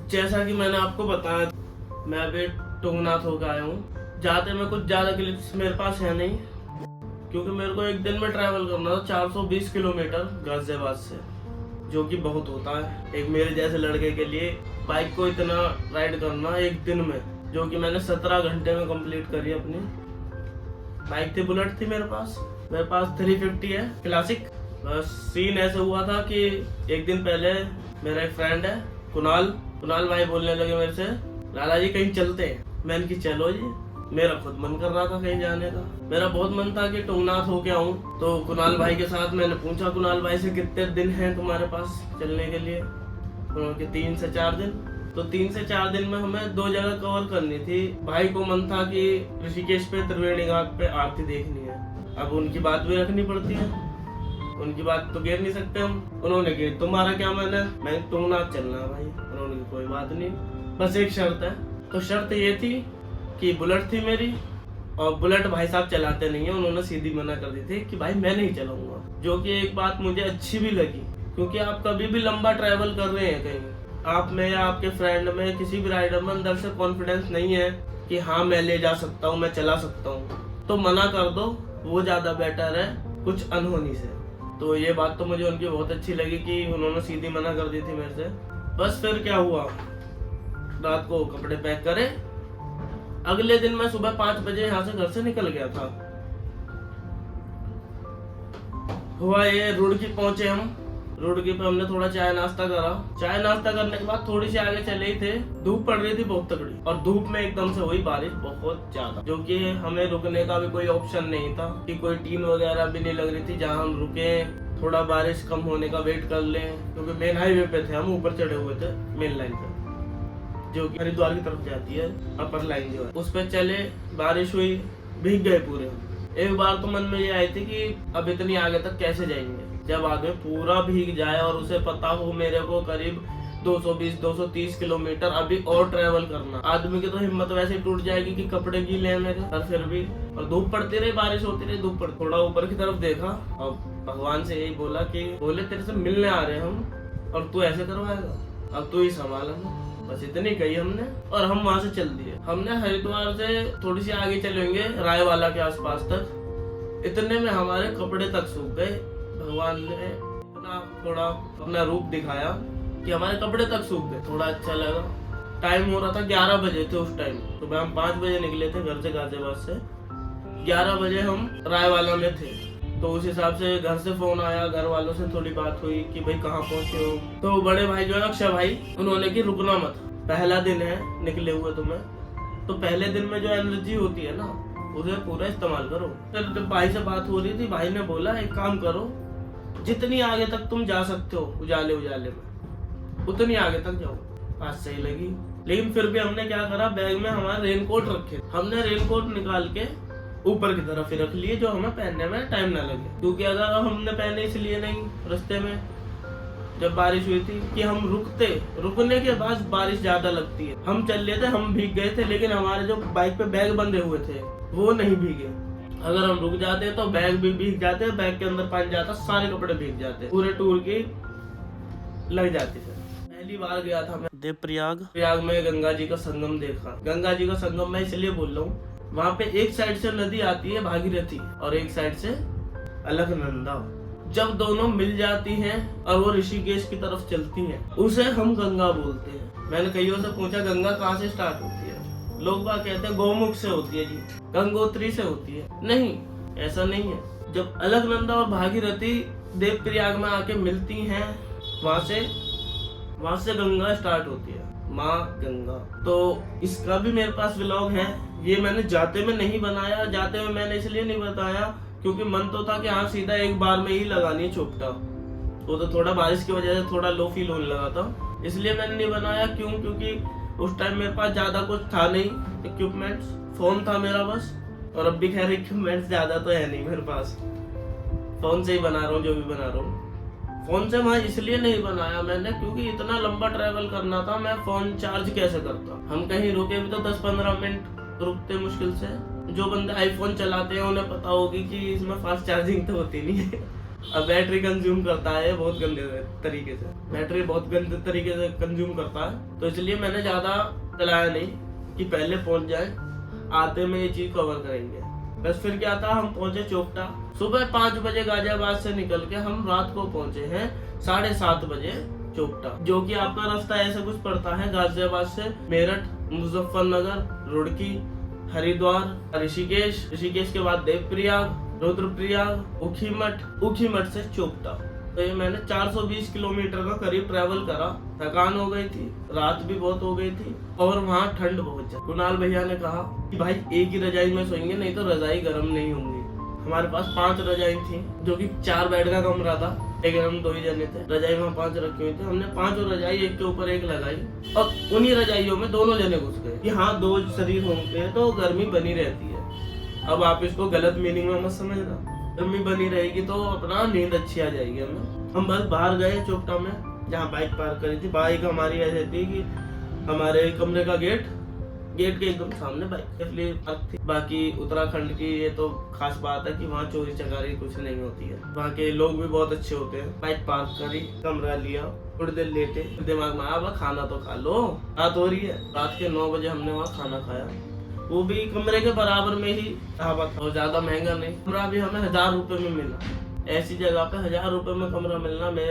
जैसा कि मैंने आपको बताया, मैं अभी टुंगनाथ होकर आया हूँ। जाते में कुछ ज़्यादा क्लिप्स मेरे पास है नहीं, क्योंकि मेरे को एक दिन में ट्रैवल करना था 420 किलोमीटर गाजियाबाद से, जो कि बहुत होता है एक मेरे जैसे लड़के के लिए। बाइक को इतना राइड करना एक दिन में, जो कि मैंने 17 घंटे में कंप्लीट करी अपनी। बाइक थी, बुलेट थी मेरे पास 350 है क्लासिक। बस सीन ऐसा हुआ था कि एक दिन पहले मेरा एक फ्रेंड है कुणाल भाई बोलने लगे मेरे से, लाला जी कहीं चलते हैं। मैंने कि चलो जी। मेरा खुद मन कर रहा था कहीं जाने का, मेरा बहुत मन था कि टुंगनाथ होके आऊं। तो कुणाल भाई के साथ मैंने पूछा कुणाल भाई से, कितने दिन हैं तुम्हारे पास चलने के लिए? उन्होंने 3 से 4 दिन। तो 3 से 4 दिन में हमें 2 जगह कवर करनी थी। भाई को मन था कि ऋषिकेश पे त्रिवेणी घाट पे आरती देखनी है। अब उनकी बात भी रखनी पड़ती है, उनकी बात तो गिर नहीं सकते हम। उन्होंने कि तुम्हारा क्या मन है? मैं टुंगनाथ चलना है भाई। उन्होंने कि कोई बात नहीं, बस एक शर्त है। तो शर्त ये थी कि बुलेट थी मेरी, और बुलेट भाई साहब चलाते नहीं है, उन्होंने सीधी मना कर दी थी कि भाई मैं नहीं चलाऊंगा। जो कि एक बात मुझे अच्छी भी लगी, क्योंकि आप कभी भी लंबा ट्रैवल कर रहे हैं कहीं, आप में या आपके फ्रेंड में किसी भी राइडर में अंदर से कॉन्फिडेंस नहीं है कि हाँ मैं ले जा सकता हूँ, मैं चला सकता हूँ, तो मना कर दो, वो ज्यादा बेटर है कुछ अनहोनी से। तो ये बात तो मुझे उनकी बहुत अच्छी लगी कि उन्होंने सीधी मना कर दी थी मेरे से। बस फिर क्या हुआ, रात को कपड़े पैक करे, अगले दिन मैं सुबह 5 बजे यहाँ से घर से निकल गया था। हुआ ये, रुड़की पहुंचे हम। रुड़की पे हमने थोड़ा चाय नाश्ता करा। चाय नाश्ता करने के बाद थोड़ी सी आगे चले ही थे, धूप पड़ रही थी बहुत तगड़ी, और धूप में एकदम से हुई बारिश बहुत ज्यादा, जो कि हमें रुकने का भी कोई ऑप्शन नहीं था कि कोई टीन वगैरह भी नहीं लग रही थी जहाँ हम रुके, थोड़ा बारिश कम होने का वेट कर लें, क्योंकि मेन हाईवे पे थे हम, ऊपर चढ़े हुए थे मेन लाइन पे, जो कि हरिद्वार की तरफ जाती है, अपर लाइन जो है उस पर चले। बारिश हुई, भीग गए पूरे। एक बार तो मन में ये आई थी कि अब इतनी आगे तक कैसे जाएंगे, जब आगे पूरा भीग जाए और उसे पता हो मेरे को करीब 220-230 किलोमीटर अभी और ट्रेवल करना। आदमी की तो हिम्मत वैसे टूट जाएगी कि कपड़े गीले हैं मेरे, पर फिर भी। और धूप पड़ती रही, बारिश होती रही, धूप पड़ती। थोड़ा ऊपर की तरफ देखा और भगवान से यही बोला कि बोले तेरे से मिलने आ रहे हैं हम, और तू ऐसे करवाएगा, अब तू ही संभाल हमें। बस इतनी कही हमने, और हम वहां से चल दिए। हमने हरिद्वार से थोड़ी सी आगे चलेंगे रायवाला के आसपास तक, इतने में हमारे कपड़े तक सूख गए। भगवान ने इतना थोड़ा अपना रूप दिखाया कि हमारे कपड़े तक सूख गए। थोड़ा अच्छा लगा। टाइम हो रहा था 11 बजे थे उस टाइम। सुबह हम 5 बजे निकले थे घर से गाजियाबाद से, 11 बजे हम रायवाला में थे। तो उस हिसाब से घर से फोन आया, घर वालों से थोड़ी बात हुई कि भाई कहाँ पहुंचे हो। तो बड़े भाई जो है अक्षय भाई, उन्होंने कि रुकना मत, पहला दिन है निकले हुए तुम्हें, तो पहले दिन में जो एनर्जी होती है ना उसे पूरा इस्तेमाल करो। फिर भाई से बात हो रही थी, भाई ने बोला एक काम करो, जितनी आगे तक तुम जा सकते हो उजाले में उतनी आगे तक जाओ। बात सही लगी, लेकिन फिर भी हमने क्या करा, बैग में हमारे रेनकोट रखे, हमने रेनकोट निकाल के ऊपर की तरफ ही रख लिए, जो हमें पहनने में टाइम ना लगे। क्योंकि अगर हमने पहने इसलिए नहीं, रास्ते में जब बारिश हुई थी कि हम रुकने के बाद बारिश ज्यादा लगती है। हम चल रहे थे, हम भीग गए थे, लेकिन हमारे जो बाइक पे बैग बंधे हुए थे वो नहीं भीगे। अगर हम रुक जाते तो बैग भी भीग जाते, बैग के अंदर पानी जाता, सारे कपड़े भीग जाते, पूरे टूर की लग जाती थी। पहली बार गया था मैं देवप्रयाग में गंगा जी का संगम देखा। गंगा जी का संगम मैं इसलिए बोल रहा हूँ, वहाँ पे एक साइड से नदी आती है भागीरथी और एक साइड से अलकनंदा। जब दोनों मिल जाती हैं और वो ऋषिकेश की तरफ चलती हैं, उसे हम गंगा बोलते हैं। मैंने कईयों से पूछा गंगा कहाँ से स्टार्ट होती है, लोग बात कहते हैं गौमुख से होती है जी, गंगोत्री से होती है। नहीं, ऐसा नहीं है। जब अलकनंदा और भागीरथी देवप्रयाग में आके मिलती हैं, वहां से गंगा स्टार्ट होती है, माँ गंगा। तो इसका भी मेरे पास व्लॉग है, ये मैंने जाते में नहीं बनाया। जाते में मैंने इसलिए नहीं बताया क्योंकि मन तो था कि हाँ सीधा एक बार में ही लगानी है चोपटा, वो तो थोड़ा बारिश की वजह से थोड़ा लो फील होने लगा था, इसलिए मैंने नहीं बनाया। क्यों? क्योंकि उस टाइम मेरे पास ज्यादा कुछ था नहीं, इक्विपमेंट्स, फोन था मेरा बस, और अब भी खैर इक्विपमेंट्स ज्यादा तो है नहीं मेरे पास, फोन से ही बना रहा हूँ जो भी बना रहा हूँ। फोन से मैं इसलिए नहीं बनाया मैंने क्योंकि इतना लंबा ट्रैवल करना था, मैं फोन चार्ज कैसे करता। हम कहीं रुके भी तो 10-15 मिनट रुकते मुश्किल से। जो बंदे आईफोन चलाते हैं उन्हें पता होगी कि इसमें फास्ट चार्जिंग तो होती नहीं है। अब बैटरी कंज्यूम करता है बहुत गंदे तरीके से, बैटरी बहुत गंदे तरीके से कंज्यूम करता है, तो इसलिए मैंने ज्यादा चलाया नहीं कि पहले पहुंच जाए, आते में ये चीज कवर करेंगे। बस फिर क्या था, हम पहुंचे चोपटा सुबह 5 बजे गाजियाबाद से निकल के हम रात को पहुंचे हैं 7:30 बजे चोपटा, जो कि आपका रास्ता ऐसा कुछ पड़ता है गाजियाबाद से मेरठ, मुजफ्फरनगर, रुड़की, हरिद्वार, ऋषिकेश, ऋषिकेश के बाद देवप्रयाग, रुद्रप्रयाग, उखीमठ से चोपटा। तो ये मैंने 420 किलोमीटर का करीब ट्रैवल करा। थकान हो गई थी, रात भी बहुत हो गई थी और वहाँ ठंड बहुत ज्यादा। कुणाल भैया ने कहा कि भाई एक ही रजाई में सोएंगे, नहीं तो रजाई गर्म नहीं होंगी। हमारे पास 5 रजाई थी, जो कि 4 बेड का कमरा था, लेकिन हम 2 ही जने थे। रजाई वहाँ 5 रखी हुई थी, हमने 5 रजाई एक के ऊपर एक लगाई और उन्हीं रजाइयों में दोनों जने घुस गए कि हाँ 2 शरीर होंगे तो गर्मी बनी रहती है। अब आप इसको गलत मीनिंग में मत समझना, गर्मी बनी रहेगी तो अपना नींद अच्छी आ जाएगी हमें। हम बस बाहर गए चोपटा में, जहाँ बाइक पार्क करी थी। बाइक हमारी ऐसी थी कि हमारे कमरे का गेट के एकदम सामने बाइक पार्क थी। बाकी उत्तराखंड की ये तो खास बात है कि वहाँ चोरी चकारी कुछ नहीं होती है, वहाँ के लोग भी बहुत अच्छे होते हैं। बाइक पार्क करी, कमरा लिया, थोड़ी देर लेटे, दिमाग में आया खाना तो खा लो, रात हो रही है। रात के 9 बजे हमने वहाँ खाना खाया, वो भी कमरे के बराबर में ही ढाबा था और ज्यादा महंगा नहीं। कमरा भी हमें 1000 रुपए में मिला। ऐसी जगह पे 1000 रुपए में कमरा मिलना मैं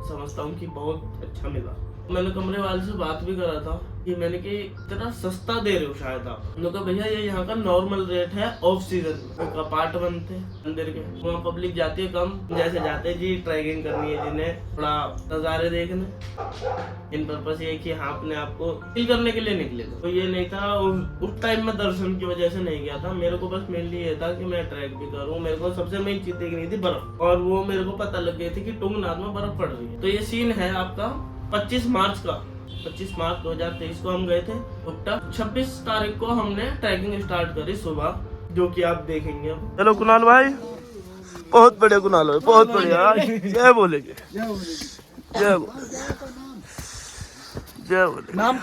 समझता हूँ कि बहुत अच्छा मिला। मैंने कमरे वाले से बात भी करा था कि मैंने कि इतना सस्ता दे रहे हो शायद आप। उन्होंने कहा भैया ये यहाँ का नॉर्मल रेट है ऑफ सीजन में। कपाट बनते मंदिर के, वहाँ पब्लिक जाती है कम, जैसे जाते जी ट्रैकिंग करनी है, जिन्हें थोड़ा नज़ारे देखने, इन पर्पस ये कि हाँ अपने आप को फील करने के लिए निकले थे। तो ये नहीं था, उस टाइम में दर्शन की वजह से नहीं गया था। मेरे को बस मेनली ये था कि मैं ट्रैक भी करूँ। मेरे को सबसे मेन चीज देखनी थी बर्फ, और वो मेरे को पता लग गई थी कि टुंगनाथ में बर्फ पड़ रही है। तो ये सीन है आपका 25 मार्च का। 25 मार्च 2023 को हम गए थे चोपटा। 26 तारीख को हमने ट्रैकिंग स्टार्ट करी सुबह, जो कि आप देखेंगे। हेलो कुणाल भाई, बहुत बढ़िया कुणाल भाई, बहुत बढ़िया। जय बोलेंगे, जय बोले। नाम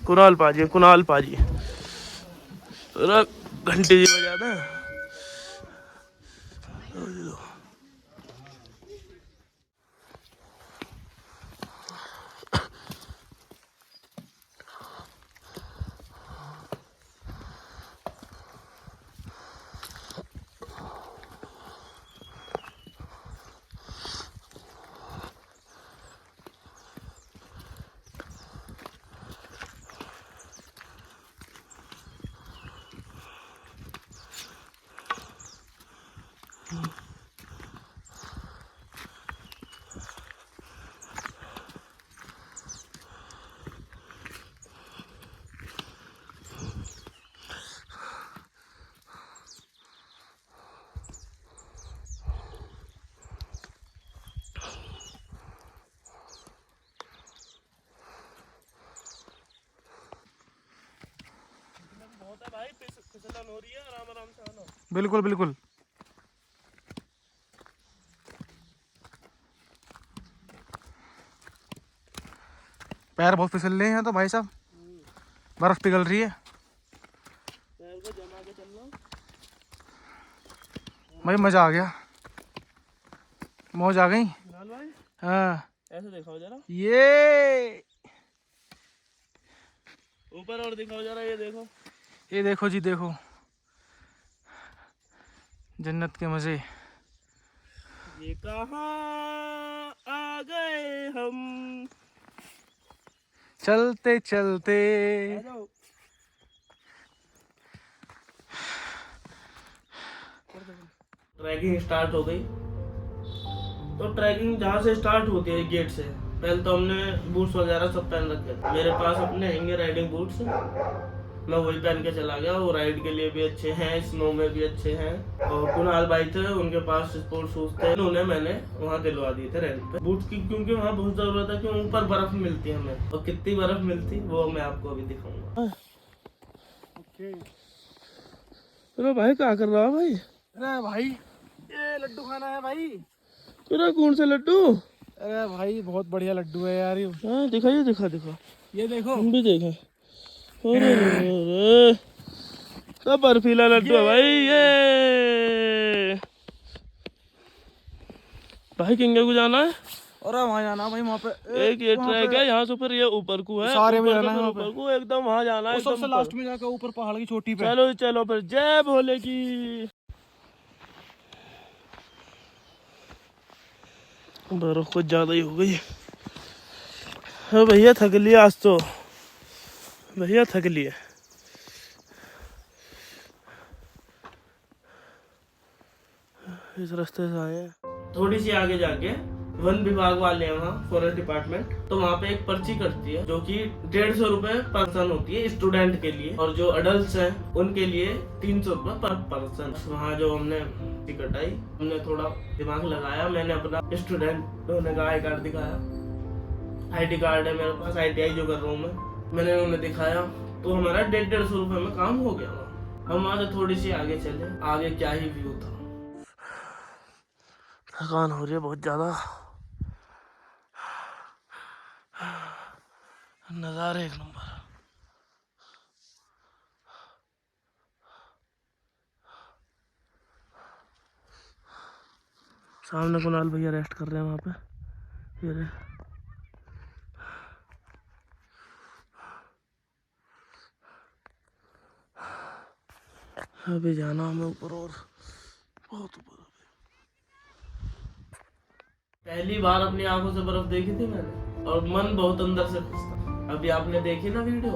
कुणाल पाजी। घंटे जी बजा दे। भाई फिसलन हो रही है, आराम से आना। बिल्कुल बिल्कुल। पैर बहुत फिसल रहे हैं तो भाई साहब, बर्फ पिघल रही है। पैर को जमा के चलना भाई, मजा आ गया, मौज आ गई। भाई हाँ, ऐसे दिखाओ जरा, ये ऊपर और दिखाओ जरा, ये देखो जी, देखो जन्नत के मजे। ये कहाँ आ गए हम चलते चलते। ट्रैकिंग स्टार्ट हो गई। तो ट्रैकिंग जहाँ से स्टार्ट होती है गेट से, पहले तो हमने बूट्स वगैरह सब पहन रखे थे। मेरे पास अपने हैंगे राइडिंग बूट्स, मैं वही पहन के चला गया। वो राइड के लिए भी अच्छे हैं, स्नो में भी अच्छे हैं। और कुणाल भाई थे, उनके पास स्पोर्ट्स शूज थे, उन्हें मैंने वहाँ दिलवा दिए थे रेंट पे बूट्स की, क्योंकि वहाँ बहुत जरूरत है, क्योंकि ऊपर बर्फ मिलती है हमें, और कितनी बर्फ मिलती वो मैं आपको अभी दिखाऊंगा। अरे भाई क्या कर रहा है भाई? अरे भाई, ये लड्डू खाना है भाई। अरे कौन से लड्डू? अरे भाई बहुत बढ़िया लड्डू है यार ये। हाँ दिखाइए, दिखा ये देखो, हम भी देखें। अरे सब बर्फीला लड्डू है भाई ये। भाई किंगे को जाना है। और वहाँ जाना भाई, वहाँ पे एक ये ट्रैक है यहाँ से, फिर ये ऊपर को है, सारे में ऊपर जाना से है फिर वहाँ पे। ऊपर को एकदम वहाँ जाना है, वो एकदम सबसे ऊपर। लास्ट में जाकर ऊपर पहाड़ की चोटी पे। चलो चलो फिर, जय भोले की। बर्फ कुछ ज्यादा ही हो गई। हाँ भैया थक लिया आज तो, भैया थक लिए। इस रास्ते से आए हैं। थोड़ी सी आगे जाके वन विभाग वाले हैं वहाँ, फॉरेस्ट डिपार्टमेंट, तो वहाँ पे एक पर्ची कटती है जो कि 150 रुपए पर्सन होती है स्टूडेंट के लिए, और जो अडल्ट हैं उनके लिए 300 रुपए पर पर्सन। वहाँ जो हमने टिकट आई, हमने थोड़ा दिमाग लगाया, मैंने अपना स्टूडेंट होने का आई कार्ड दिखाया, ID कार्ड है मेरे पास, ITI जो कर रहा हूँ मैंने उन्हें दिखाया, तो हमारा 150 रुपए में काम हो गया। हम वहाँ से थोड़ी सी आगे चले, आगे क्या ही व्यू था। थकान हो रही है बहुत ज्यादा, नजारे एक नंबर। सामने कुणाल भैया रेस्ट कर रहे हैं वहाँ पे, ये रहे। अभी जाना हमें ऊपर, और बहुत ऊपर। पहली बार अपनी आंखों से बर्फ देखी थी मैंने, और मन बहुत अंदर से खुश था। अभी आपने देखी ना वीडियो,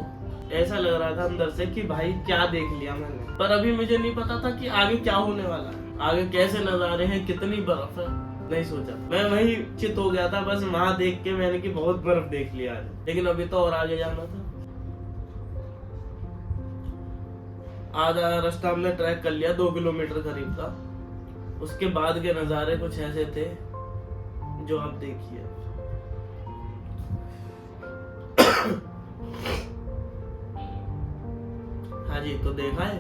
ऐसा लग रहा था अंदर से कि भाई क्या देख लिया मैंने। पर अभी मुझे नहीं पता था कि आगे क्या होने वाला है, आगे कैसे नजारे हैं, कितनी बर्फ है, नहीं सोचा। मैं वही चित हो गया था बस वहां देख के मैंने कि बहुत बर्फ देख लिया आज, लेकिन अभी तो और आगे जाना था। आधा रास्ता हमने ट्रैक कर लिया, 2 किलोमीटर करीब था। उसके बाद के नजारे कुछ ऐसे थे जो आप देखिए। हाँ जी, तो देखा है,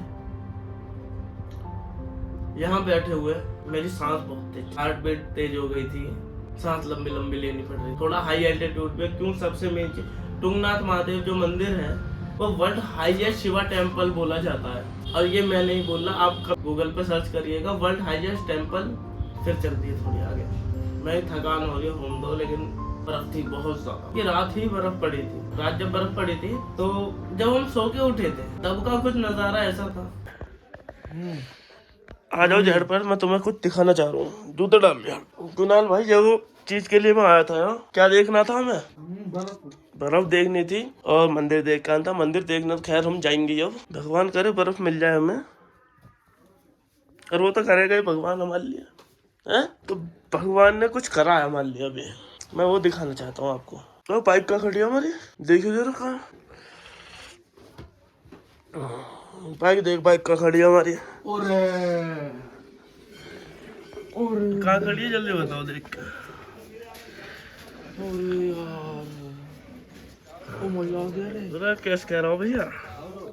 यहाँ बैठे हुए मेरी सांस बहुत तेज, हार्ट बीट तेज हो गई थी, सांस लंबी लंबी लेनी पड़ रही, थोड़ा हाई एल्टीट्यूड पे। क्यों, सबसे मेन चीज, तुंगनाथ महादेव जो मंदिर है वो वर्ल्ड हाईएस्ट शिवा टेम्पल बोला जाता है। और ये मैं नहीं बोल रहा, आप गूगल पे सर्च करिएगा वर्ल्ड हाईएस्ट टेम्पल, फिर चलती है थोड़ी आगे। मैं थकान हो रही हूँ दो, लेकिन बर्फ थी बहुत ज्यादा। ये रात ही बर्फ पड़ी थी, रात जब बर्फ पड़ी थी तो जब हम सो के उठे थे तब का कुछ नजारा ऐसा था। आ जाओ जहर पर, मैं तुम्हें कुछ दिखाना चाह रहा हूँ। जूते डाल लिया कुणाल भाई, जो चीज के लिए मैं आया था यहाँ, क्या देखना था हमें? बर्फ देखनी थी और मंदिर देख के आना था। मंदिर देखना तो खैर हम जाएंगे, अब भगवान करे बर्फ मिल जाए हमें, और वो तो करेगा ही भगवान हमारे लिए, है? तो भगवान ने कुछ करा है हमारे लिए अभी, मैं वो दिखाना चाहता हूँ आपको। तो बाइक का खड़ी है हमारी, देखिए जरा कहाँ बाइक, देख बाइक का खड़ी है हमारी। और कहाँ खड़ी है जल्दी बताओ देख के। अरे यार, ओ मजा आ गया रे। जरा कैसे कह रहा हूँ भैया,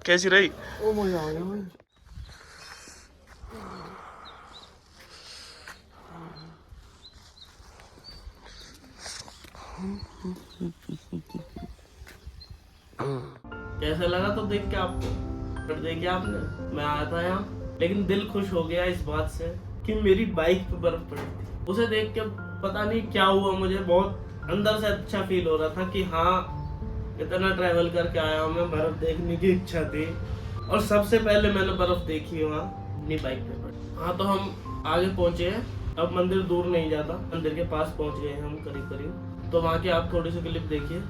कैसी रही? ओ मजा आ गया भाई। कैसा लगा तो देख के आपको? फिर देखिए आपने, मैं आया था यहाँ, लेकिन दिल खुश हो गया इस बात से कि मेरी बाइक पे बर्फ पड़ी थी। उसे देख के पता नहीं क्या हुआ, मुझे बहुत अंदर से अच्छा फील हो रहा था कि हाँ, इतना ट्रैवल करके आया हूँ मैं, बर्फ देखने की इच्छा थी, और सबसे पहले मैंने बर्फ देखी वहाँ अपनी बाइक पे पड़ी। हाँ, तो हम आगे पहुंचे हैं, अब मंदिर दूर नहीं जाता, मंदिर के पास पहुंच गए हम करीब करीब। तो वहाँ की आप थोड़ी सी क्लिप देखिए।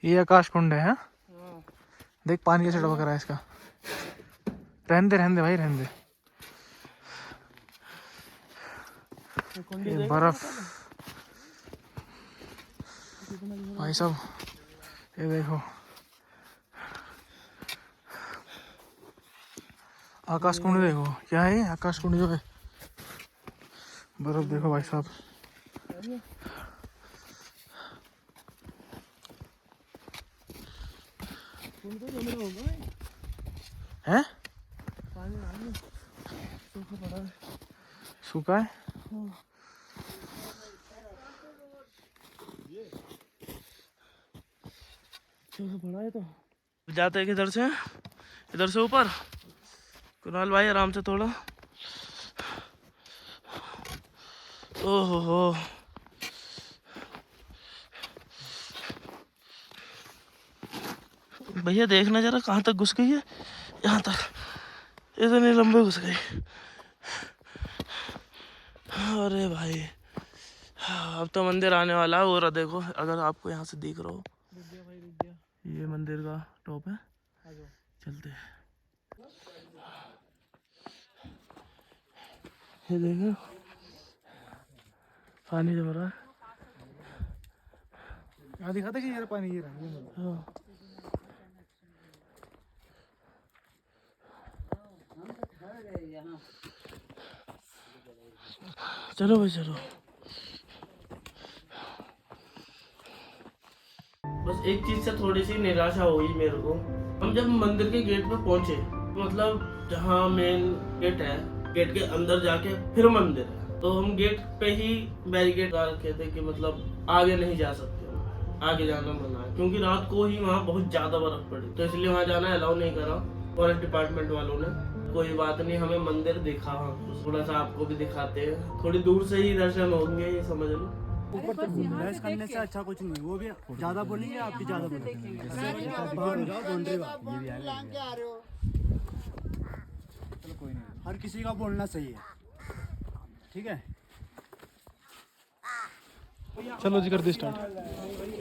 ये आकाश कुंड है, हाँ? देख पानी कैसे टपक रहा है इसका। रहने दे भाई, रहने दे। ये बर्फ भाई साहब, ये देखो आकाश कुंड, देखो क्या है आकाश कुंड जो है, बर्फ देखो भाई साहब। हैं? सूखा है? अच्छे से पड़ा है तो जाते हैं किधर से, इधर से ऊपर। कुणाल भाई आराम से थोड़ा। ओहो हो, भैया देखना जरा कहाँ तक घुस गई है। यहाँ तक इतने लंबे घुस गई। अरे भाई अब तो मंदिर आने वाला है। और देखो अगर आपको यहाँ से दिख रहा हो, ये मंदिर का टॉप है। चलते हैं। ये देखो पानी जम रहा है। यहाँ दिखाता कि यार पानी ये रहा। हाँ। चलो भाई चलो। बस एक चीज से थोड़ी सी निराशा हुई मेरे को। हम जब मंदिर के गेट पे पहुंचे, मतलब जहाँ मेन गेट है, गेट के अंदर जाके फिर मंदिर है, तो हम गेट पे ही बैरिकेड लगा रखे थे कि मतलब आगे नहीं जा सकते, आगे जाना मना है, क्योंकि रात को ही वहाँ बहुत ज्यादा बर्फ पड़ी, तो इसलिए वहाँ जाना अलाउ नहीं करा फॉरेस्ट डिपार्टमेंट वालों ने। कोई बात नहीं, हमें मंदिर दिखा, थोड़ा सा आपको भी दिखाते हैं, थोड़ी दूर से ही दर्शन होंगे, ये समझ लो। ऊपर तक बहस करने से अच्छा कुछ नहीं। वो भी ज्यादा बोलेंगे, आप भी ज्यादा बोलेंगे। हर किसी का बोलना सही है, ठीक है। चलो जी कर दी स्टार्ट।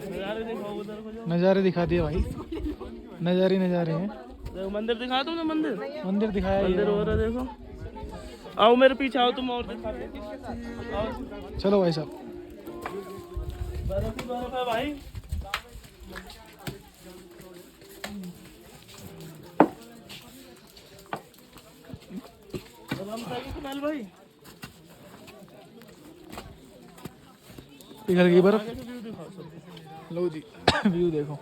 नज़ारे दिखाओ उधर को, जो नज़ारे दिखा दिए भाई, नज़ारे हैं। देखो मंदिर दिखा दूँ ना, मंदिर दिखाया मंदिर हो रहा है, देखो। आओ मेरे पीछे आओ, तुम और दिखा दो। आओ। चलो भाई साहब। बर्फ ही बर्फ है भाई। कुणाल भाई पिघल गई बर्फ। आगे से व्यू दिखाओ सब। लो जी व्यू देखो।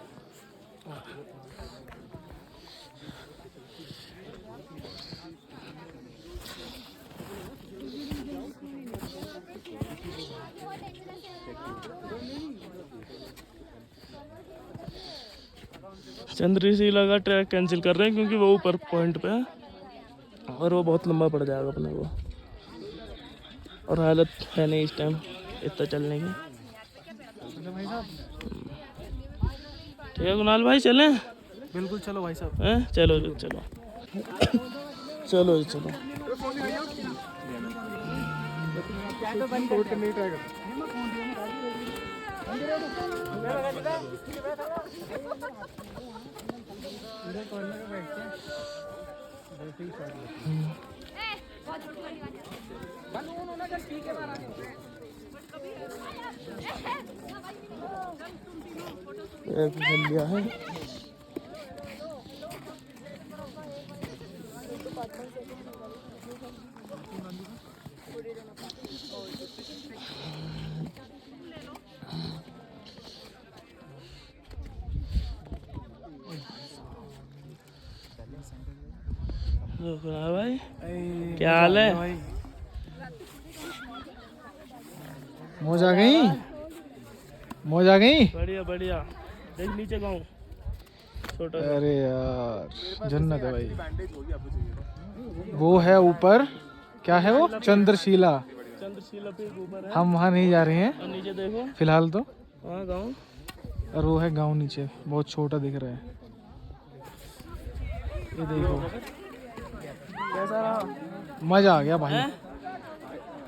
चंद्रशिला का ट्रैक कैंसिल कर रहे हैं क्योंकि वो ऊपर पॉइंट पे है और वो बहुत लंबा पड़ जाएगा अपने को, और हालत है नहीं इस टाइम इतना चलने की। ठीक है कुणाल भाई, चलें? बिल्कुल चलो भाई साहब। हैं? चलो चलो चलो चलो। एक लिया है। भाई क्या हाल है? मौज आ गई, मौज आ गई। बढ़िया बढ़िया। देख नीचे गाँव छोटा। अरे यार जन्नत है भाई। वो है ऊपर, क्या है वो? चंद्रशिला पे ऊपर है। हम वहाँ नहीं जा रहे हैं और नीचे देखो फिलहाल तो। वहाँ गाँव, और वो है गांव नीचे, बहुत छोटा दिख रहा है। ये देखो कैसा रहा? मजा आ गया भाई,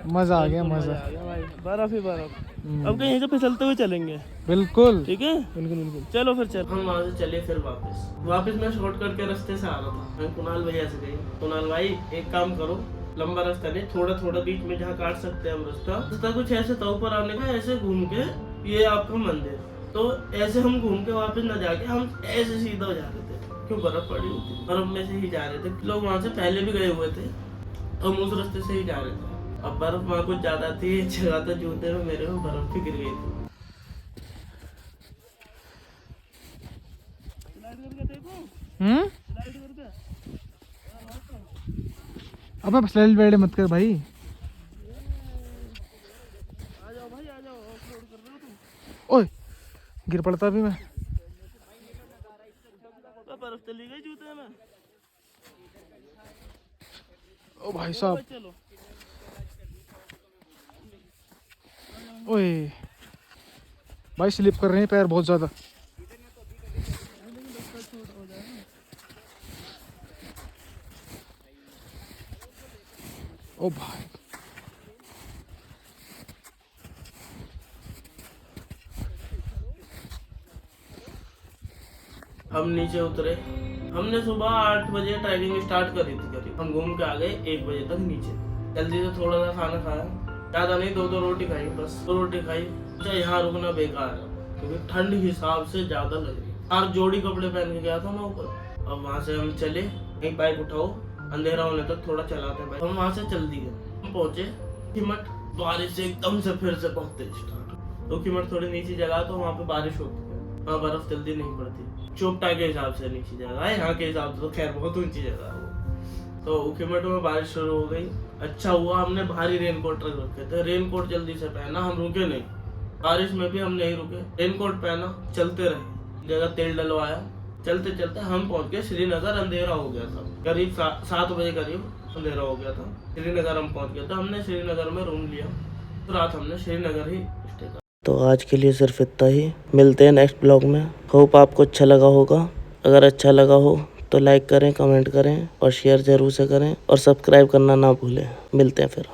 मजा आ गया, मजा। आ गया भाई, बर्फ ही बर्फ। अब कहीं यहीं से फिसलते हुए चलेंगे। बिल्कुल ठीक है, बिल्कुल बिल्कुल। चलो फिर चल। हम वहाँ से चले फिर वापस मैं शॉर्टकट के रास्ते से आ रहा था। मैं कुणाल भैया से गई, कुणाल भाई एक काम करो, लंबा रास्ता नहीं, थोड़ा थोड़ा बीच में जहाँ काट सकते हैं हम रास्ता कुछ ऐसे था ऊपर आने का, ऐसे घूम के ये आपका मंदिर, तो ऐसे हम घूम के वापस न जाके हम ऐसे सीधा हो जा रहे थे, क्यों बर्फ पड़ी हुई थी, बर्फ में से ही जा रहे थे। लोग वहाँ से पहले भी गए हुए थे, हम उस रास्ते से ही जा रहे थे। अब बर्फ वहाँ कुछ ज्यादा थी, जगह तो जूते में मेरे को बर्फ भी गिर गई थी। अब स्लाइड वाइड मत कर भाई। आ जाओ भाई आ जाओ, ऑफ रोड कर रहे हो तुम। ओए गिर पड़ता भी मैं। बर्फ चली गई जूते में। ओ भाई साहब, चलो ओए भाई स्लिप कर रहे हैं पैर बहुत ज्यादा। ओ भाई हम नीचे उतरे। हमने सुबह 8 बजे ट्रैकिंग स्टार्ट करी थी करीब। हम घूम के आ गए 1 बजे तक नीचे। जल्दी से थोड़ा सा खाना खाया, ज्यादा नहीं, 2 रोटी खाई, बस 2 रोटी खाई। अच्छा यहाँ रुकना बेकार है क्योंकि ठंड हिसाब से ज्यादा लग रही है। 4 जोड़ी कपड़े पहन के गया था मैं ऊपर। अब वहाँ से हम चले, एक बाइक उठाओ, अंधेरा होने तक थोड़ा चलाते हैं बाइक। हम वहाँ से चल दिए। हम पहुंचे कीमत, बारिश से एकदम से फिर से बहुत तेज स्टार्ट। तो कीमत थोड़ी नीची जगह, तो वहाँ पे बारिश होती है, वहाँ बर्फ जल्दी नहीं पड़ती। चोपटा के हिसाब से नीची जगह है, यहाँ के हिसाब से तो खैर बहुत ऊंची जगह है। तो उखीमठ में बारिश शुरू हो गई। अच्छा हुआ हमने भारी रेनकोट रखे थे, रेनकोट जल्दी से पहना, हम रुके नहीं। बारिश में भी हम नहीं रुके, रेनकोट पहना, चलते रहे। जगह तेल डलवाया, चलते चलते हम पहुंच गए श्रीनगर। अंधेरा हो गया था, करीब 7 बजे करीब अंधेरा हो गया था। श्रीनगर हम पहुंच गए, तो हमने श्रीनगर में रूम लिया। तो रात हमने श्रीनगर ही स्टे किया। तो आज के लिए सिर्फ इतना ही। मिलते हैं नेक्स्ट ब्लॉग में। होप आपको अच्छा लगा होगा। अगर अच्छा लगा हो तो लाइक करें, कमेंट करें और शेयर जरूर से करें और सब्सक्राइब करना ना भूलें। मिलते हैं फिर।